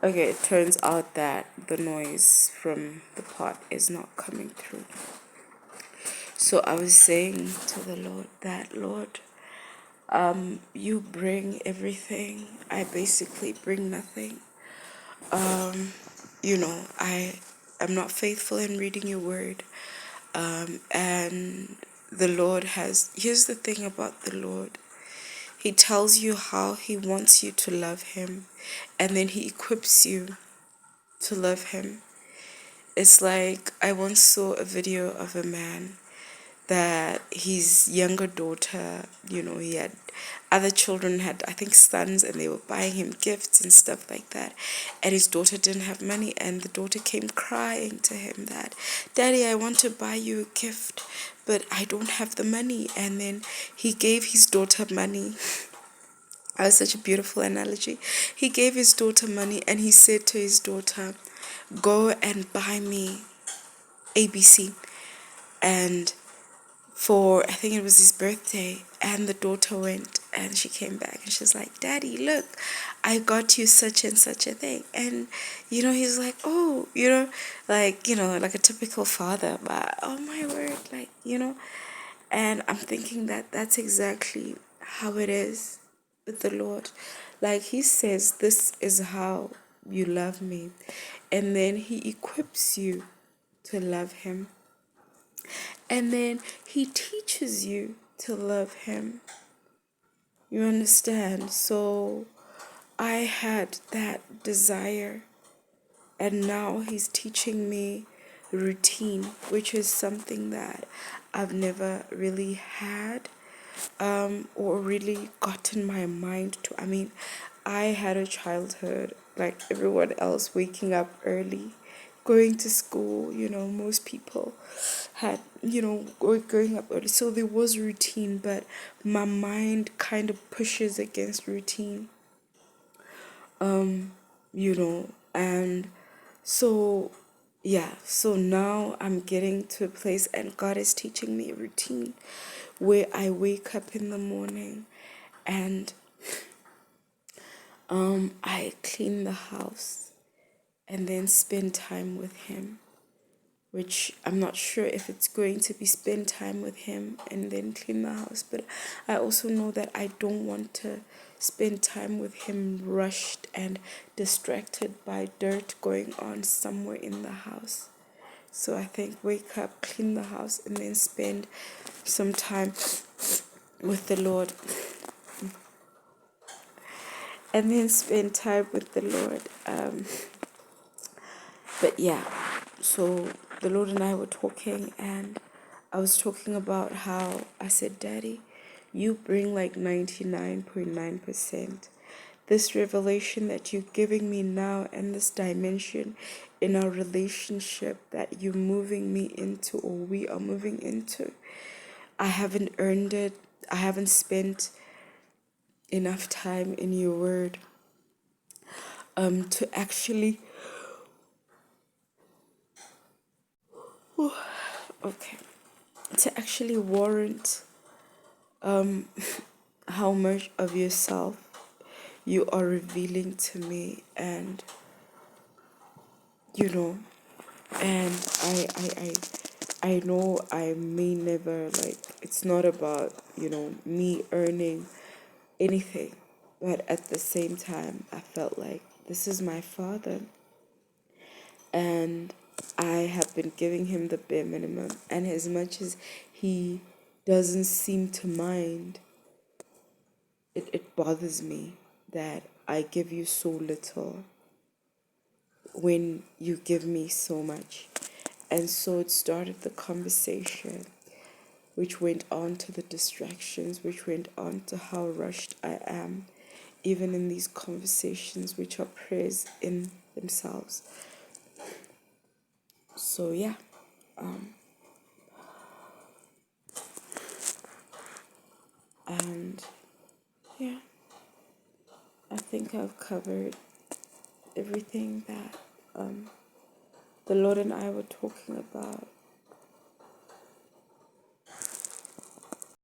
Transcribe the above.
Okay, it turns out that the noise from the pot is not coming through. So I was saying to the Lord that, Lord, you bring everything. I basically bring nothing. I am not faithful in reading your word. And the Lord has, here's the thing about the Lord. He tells you how he wants you to love him, and then he equips you to love him. It's like I once saw a video of a man that his younger daughter, he had other children, had, I think, sons, and they were buying him gifts and stuff like that. And his daughter didn't have money, and the daughter came crying to him that, Daddy, I want to buy you a gift, but I don't have the money. And then he gave his daughter money. That was such a beautiful analogy. He gave his daughter money, and he said to his daughter, go and buy me ABC. And for, I think it was his birthday, and the daughter went and she came back and she's like, Daddy, look, I got you such and such a thing. And he's like, oh, like a typical father, but oh my word, and I'm thinking that that's exactly how it is with the Lord. Like he says, this is how you love me, and then he equips you to love him. And then he teaches you to love him. You understand? So I had that desire, and now he's teaching me routine, which is something that I've never really had, or really gotten my mind to. I mean, I had a childhood like everyone else, waking up early, going to school. Most people had, going up early. So there was routine, but my mind kind of pushes against routine, and so, yeah, so now I'm getting to a place, and God is teaching me a routine where I wake up in the morning and I clean the house and then spend time with him, which I'm not sure if it's going to be spend time with him and then clean the house, but I also know that I don't want to spend time with him rushed and distracted by dirt going on somewhere in the house. So I think wake up, clean the house, and then spend some time with the Lord. And then spend time with the Lord. But yeah, so the Lord and I were talking, and I was talking about how I said, Daddy, you bring like 99.9%. This revelation that you're giving me now, and this dimension in our relationship that you're moving me into, or we are moving into, I haven't earned it. I haven't spent enough time in your word to actually, okay, to actually warrant how much of yourself you are revealing to me. And you know and I know I may never, like, it's not about me earning anything, but at the same time I felt like this is my father, and I have been giving him the bare minimum, and as much as he doesn't seem to mind, it bothers me that I give you so little when you give me so much. And so it started the conversation, which went on to the distractions, which went on to how rushed I am, even in these conversations, which are prayers in themselves. So, yeah. And yeah, I think I've covered everything that the Lord and I were talking about.